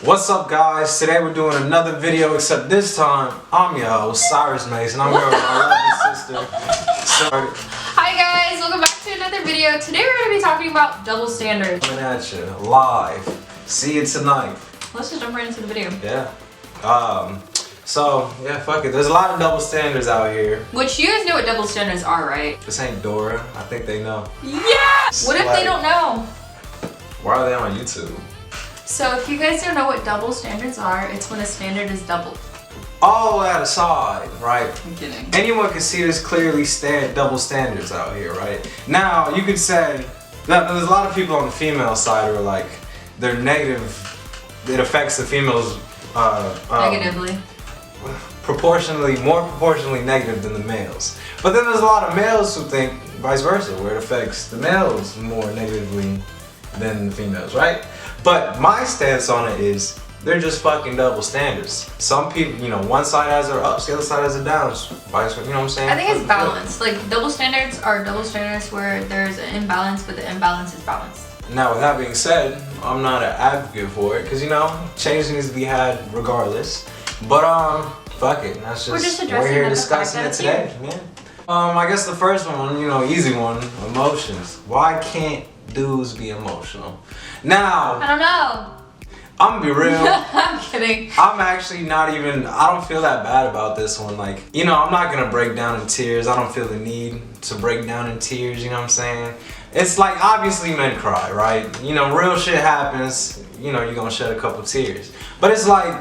What's up, guys? Today we're doing another video, except this time I'm your host, Cyrus Mason. I'm here with my lovely sister. Hi guys, welcome back to another video. Today we're going to be talking about double standards. Coming at you live. See you tonight. Let's just jump right into the video. Yeah. Fuck it. There's a lot of double standards out here. Which you guys know what double standards are, right? This ain't Dora. I think they know. Yes! What if they don't know? Why are they on YouTube? So if you guys don't know what double standards are, it's when a standard is doubled. All that aside, right? I'm kidding. Anyone can see there's clearly double standards out here, right? Now, you could say that there's a lot of people on the female side who are like, they're negative, it affects the females Negatively. more proportionally negative than the males. But then there's a lot of males who think vice versa, where it affects the males more negatively than the females, right? But my stance on it is they're just fucking double standards. Some people, one side has their ups, the other side has their downs. Vice versa, you know what I'm saying? I think it's balanced. Like double standards are double standards where there's an imbalance, but the imbalance is balanced. Now, with that being said, I'm not an advocate for it, because change needs to be had regardless. But fuck it, that's just we're here discussing it today, man. I guess the first one, easy one, emotions. Why can't dudes be emotional? Now, I don't know. I'm gonna be real. I'm kidding. I'm actually not even, I don't feel that bad about this one. Like, I'm not gonna break down in tears. I don't feel the need to break down in tears, you know what I'm saying? It's like, obviously men cry, right? Real shit happens, you're gonna shed a couple tears. But it's like,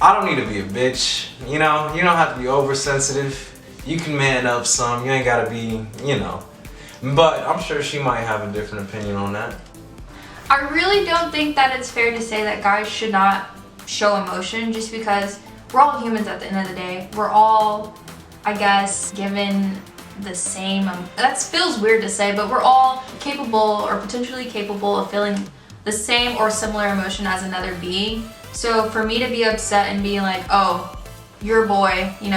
I don't need to be a bitch, you don't have to be oversensitive. You can man up some, you ain't gotta be, But I'm sure she might have a different opinion on that. I really don't think that it's fair to say that guys should not show emotion, just because we're all humans at the end of the day. We're all, I guess, given the same, that feels weird to say, but we're all capable or potentially capable of feeling the same or similar emotion as another being. So for me to be upset and be like, oh, you're a boy, you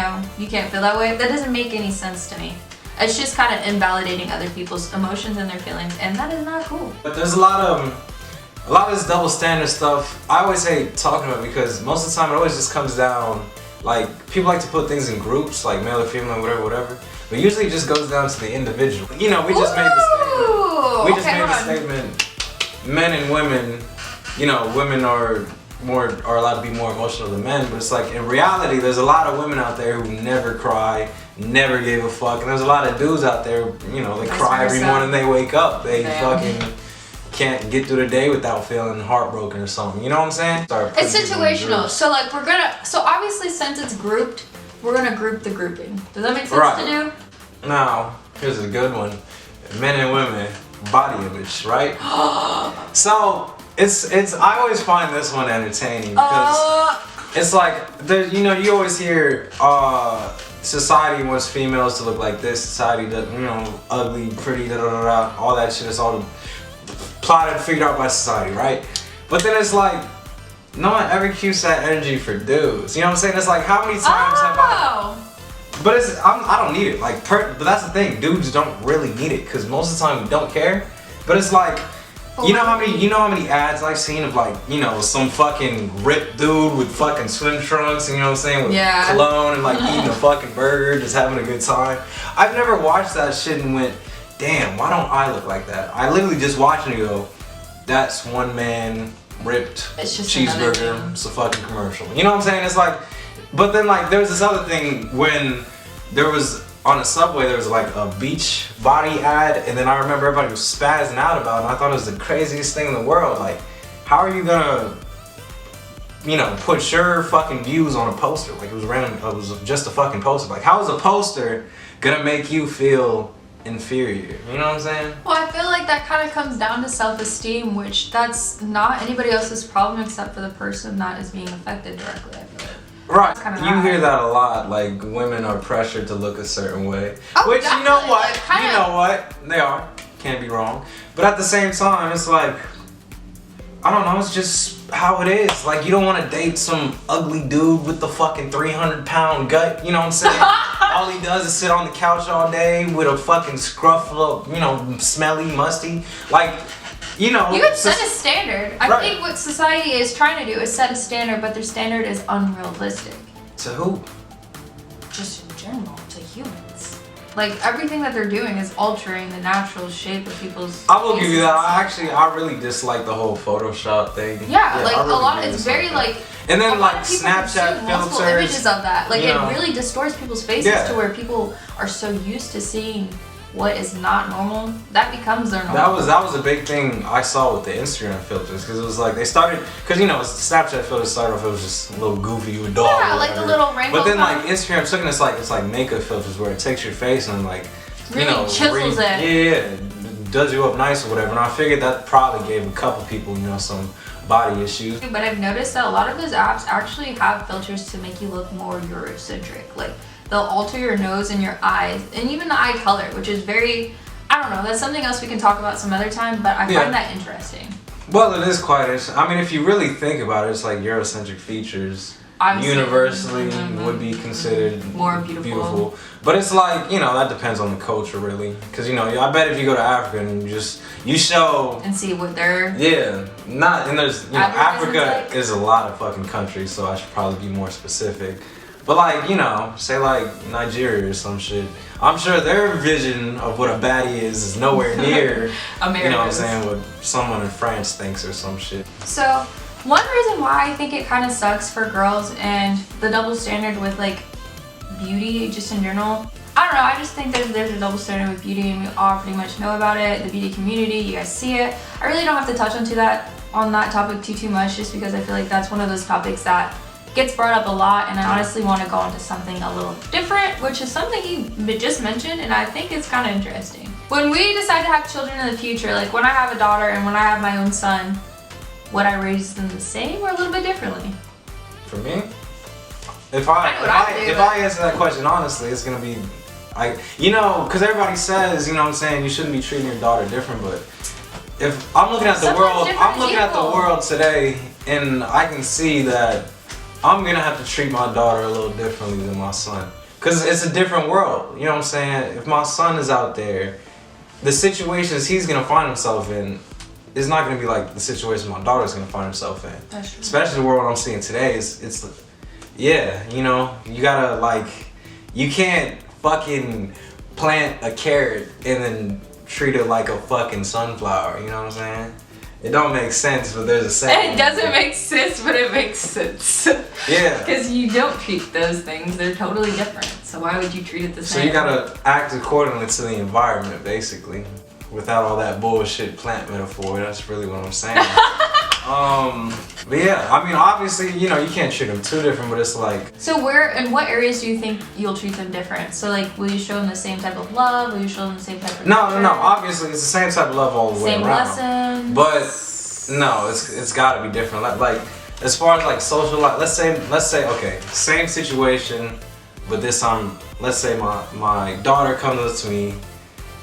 can't feel that way, that doesn't make any sense to me. It's just kind of invalidating other people's emotions and their feelings, and that is not cool. But there's a lot of this double standard stuff I always hate talking about, because most of the time it always just comes down, like, people like to put things in groups, like male or female, whatever. But usually it just goes down to the individual. We just made the statement. Men and women, women are allowed to be more emotional than men, but it's like, in reality, there's a lot of women out there who never cry, never gave a fuck, and there's a lot of dudes out there, they cry every morning they wake up. They fucking can't get through the day without feeling heartbroken or something. You know what I'm saying? It's situational. So like so obviously since it's grouped, we're gonna group the grouping. Does that make sense to do? Now, here's a good one. Men and women, body image, right? So it's I always find this one entertaining, because it's like, you always hear society wants females to look like this, society does, ugly, pretty, all that shit is all plotted, figured out by society, right? But then it's like, no one ever keeps that energy for dudes. You know what I'm saying? It's like, how many times have I... But I don't need it. Like, but that's the thing. Dudes don't really need it, because most of the time we don't care. But it's like, you know how many ads I've seen of, like, some fucking ripped dude with fucking swim trunks, and with cologne and like eating a fucking burger, just having a good time. I've never watched that shit and went, damn, why don't I look like that? I literally just watch it and go, that's one man ripped cheeseburger. It's a fucking commercial. You know what I'm saying? It's like, but then like there was this other thing when there was on a subway, there was like a beach body ad, and then I remember everybody was spazzing out about it, and I thought it was the craziest thing in the world. Like, how are you gonna, put your fucking views on a poster? Like, it was random, it was just a fucking poster. Like, how is a poster gonna make you feel inferior? You know what I'm saying? Well, I feel like that kind of comes down to self-esteem, which that's not anybody else's problem except for the person that is being affected directly, I feel like. Right. You hear that a lot, like women are pressured to look a certain way. Which, you know what? They are. Can't be wrong. But at the same time, it's like, I don't know, it's just how it is. Like, you don't want to date some ugly dude with the fucking 300-pound gut, you know what I'm saying? All he does is sit on the couch all day with a fucking scruffy, smelly, musty. Like, you know. You can set a standard. I Right. think what society is trying to do is set a standard, but their standard is unrealistic. To who? Just in general, to humans. Like, everything that they're doing is altering the natural shape of people's I will give you that. faces. I really dislike the whole Photoshop thing. Yeah, like I a really lot. do It's dislike very that. like. And then a lot like of people Snapchat consume multiple filters. images of that. Like, you it know. really distorts people's faces Yeah. to where people are so used to seeing what is not normal. That becomes their normal. That was a big thing I saw with the Instagram filters, because it was like they started, because you know Snapchat filters started off, it was just a little goofy with dog. Yeah, or like the whatever. little rainbow. But then like kind. Instagram took it, it's like makeup filters where it takes your face and like Really you know chisels it. Yeah, does you up nice or whatever. And I figured that probably gave a couple people, you know, some body issues. But I've noticed that a lot of those apps actually have filters to make you look more Eurocentric. Like, they'll alter your nose and your eyes, and even the eye color, which is very, I don't know, that's something else we can talk about some other time, but I find that interesting. Well, it is quite interesting. I mean, if you really think about it, it's like Eurocentric features Obviously, universally would be considered more beautiful. But it's like, you know, that depends on the culture really. Because, you know, I bet if you go to Africa and you show... And see what they're... Yeah, and there's, you know, Africa like? is a lot of fucking countries, so I should probably be more specific. But like, you know, say like Nigeria or some shit. I'm sure their vision of what a baddie is nowhere near, America's. you know what I'm saying, what someone in France thinks or some shit. So, one reason why I think it kind of sucks for girls and the double standard with like beauty just in general, I don't know, I just think there's a double standard with beauty and we all pretty much know about it, the beauty community, you guys see it. I really don't have to touch on that topic too much, just because I feel like that's one of those topics that gets brought up a lot, and I honestly want to go into something a little different, which is something you just mentioned, and I think it's kind of interesting. When we decide to have children in the future, like when I have a daughter and when I have my own son, would I raise them the same or a little bit differently? For me, if I answer that question honestly, it's gonna be, you know, because everybody says, you know what I'm saying, you shouldn't be treating your daughter different, but if I'm looking at the world, today, and I can see that I'm gonna have to treat my daughter a little differently than my son, because it's a different world. You know what I'm saying? If my son is out there, the situations he's gonna find himself in is not gonna be like the situation my daughter's gonna find herself in. That's true. Especially the world I'm seeing today it's yeah, you know, you gotta like, you can't fucking plant a carrot and then treat it like a fucking sunflower, you know what I'm saying? It don't make sense, but there's a saying. It doesn't make sense, but it makes sense. Yeah. Because you don't treat those things, they're totally different. So why would you treat it the same? So you gotta act accordingly to the environment, basically. Without all that bullshit plant metaphor, that's really what I'm saying. But yeah, I mean, obviously, you know, you can't treat them too different, but it's like... So in what areas do you think you'll treat them different? So like, will you show them the same type of love? Will you show them the same type of No, nurture? obviously, it's the same type of love all the way Same around. lessons? But, no, it's gotta be different. Like, as far as like social life, let's say, okay, same situation, but this time, let's say my daughter comes up to me,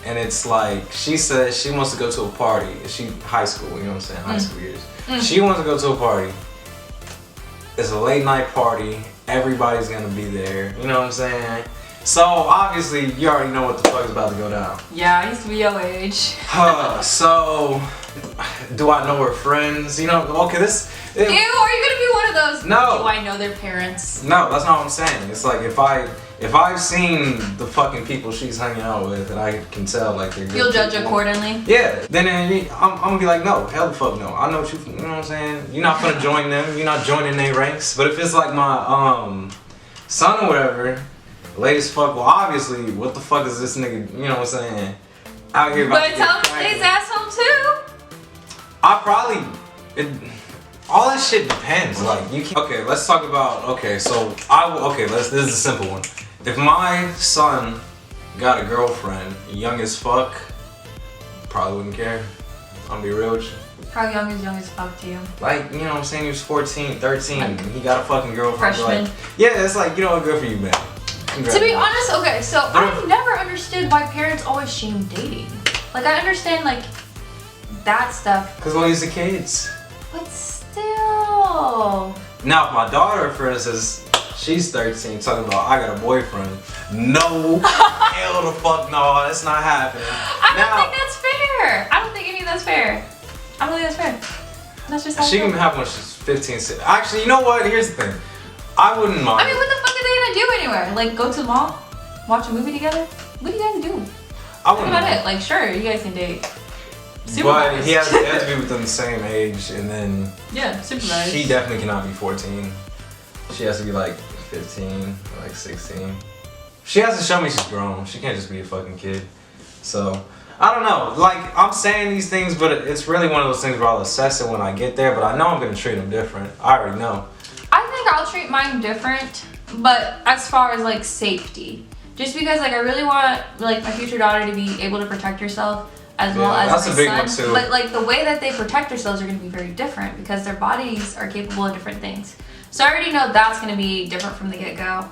and it's like, she says she wants to go to a party. She high school, you know what I'm saying, high school years. She wants to go to a party. It's a late night party. Everybody's gonna be there. You know what I'm saying? So obviously you already know what the fuck is about to go down. Yeah, I used to be your age. So do I know her friends? You know, okay, Ew, are you gonna be one of those? No. Do I know their parents? No, that's not what I'm saying. It's like if I've seen the fucking people she's hanging out with and I can tell like they're good You'll judge people, accordingly? Yeah, then I'm gonna be like, no, hell the fuck no. I know what you know what I'm saying? You're not gonna join them, you're not joining their ranks. But if it's like my son or whatever, late as fuck, well obviously, what the fuck is this nigga, you know what I'm saying? Out here about But to tell him get to stay his cracked. asshole too. I probably, all that shit depends. Like you can't. Okay, let's talk about. Okay, so this is a simple one. If my son got a girlfriend, young as fuck, probably wouldn't care. I'm gonna be real with you. How young as fuck to you? Like, you know what I'm saying? He was 14, 13, and he got a fucking girlfriend. Freshman. Like, yeah, it's like, you know what, good for you, man. To be honest, okay, so I've never understood why parents always shame dating. Like, I understand, like, that stuff. Because we use the kids. But still. Now, if my daughter, for instance, she's 13, talking about, I got a boyfriend. No, hell the fuck no, that's not happening. I don't think that's fair. I don't think any of that's fair. I don't think that's fair. That's just how She can have when she's 15. Actually, you know what? Here's the thing. I wouldn't mind. I mean, what the fuck are they gonna do anywhere? Like, go to the mall? Watch a movie together? What do you guys do? I wouldn't That's about mind. it. Like, sure, you guys can date. But Supervised. he has to be within the same age, and then Yeah, supervised. she definitely cannot be 14. She has to be like 15 or like 16. She has to show me she's grown. She can't just be a fucking kid. So, I don't know. Like, I'm saying these things, but it's really one of those things where I'll assess it when I get there, but I know I'm gonna treat them different. I already know. I think I'll treat mine different, but as far as like safety. Just because like I really want like my future daughter to be able to protect herself as well as that's my a big son. one too. But like the way that they protect themselves are gonna be very different because their bodies are capable of different things. So I already know that's gonna be different from the get-go.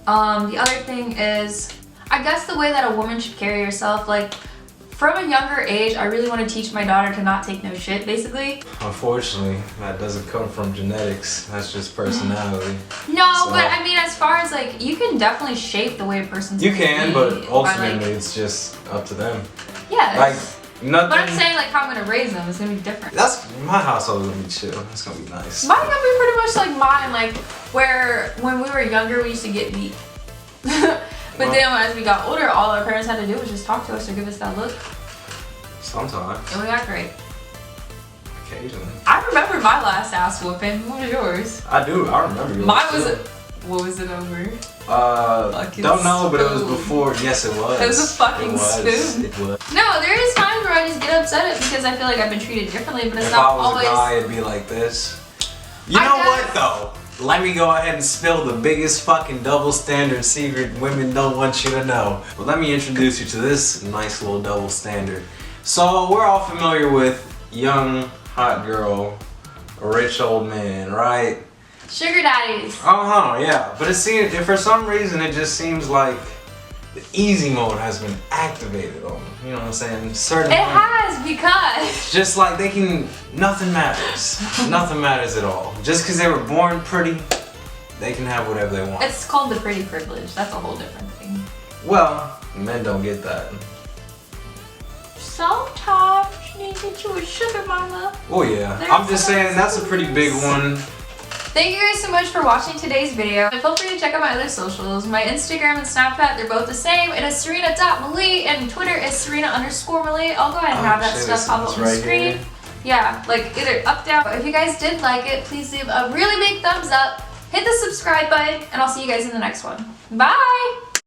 The other thing is, I guess the way that a woman should carry herself, like from a younger age, I really want to teach my daughter to not take no shit, basically. Unfortunately, that doesn't come from genetics. That's just personality. No, So- but I mean, as far as like, you can definitely shape the way a person's You gonna can, be but by, ultimately like, it's just up to them. yes. Like, nothing. But I'm saying like how I'm gonna raise them is gonna be different. That's my household is gonna be chill. It's gonna be nice. Mine's gonna be pretty much like mine, like where when we were younger we used to get beat. But Well- then as we got older, all our parents had to do was just talk to us or give us that look, Sometimes, and we got great. occasionally. I remember my last ass whooping. What was yours? I do. I remember yours. Mine was. too. What was it over? Don't know, but it was spoon. before. Yes, it was. It was a fucking It was. spoon. It was. No, there is times where I just get upset because I feel like I've been treated differently, but it's If not I was always. a guy, it'd be like this. You I know guess- what though? Let me go ahead and spill the biggest fucking double standard secret women don't want you to know. But let me introduce you to this nice little double standard. So we're all familiar with young, hot girl, rich old man, right? Sugar daddies. Yeah. But it seems, for some reason, it just seems like the easy mode has been activated on them. You know what I'm saying? Certain It women- has because. just like they can, nothing matters. Nothing matters at all. Just because they were born pretty, they can have whatever they want. It's called the pretty privilege. That's a whole different thing. Well, men don't get that. Sometimes you need to get you a sugar mama. Oh yeah. There's I'm just some saying that's a pretty big excuse. one. Thank you guys so much for watching today's video. And feel free to check out my other socials. My Instagram and Snapchat, they're both the same. It is serena.malee and Twitter is serena_malee. I'll go ahead and have that shit, stuff up it's on the right screen. here. Yeah, like either up, down. But if you guys did like it, please leave a really big thumbs up. Hit the subscribe button, and I'll see you guys in the next one. Bye!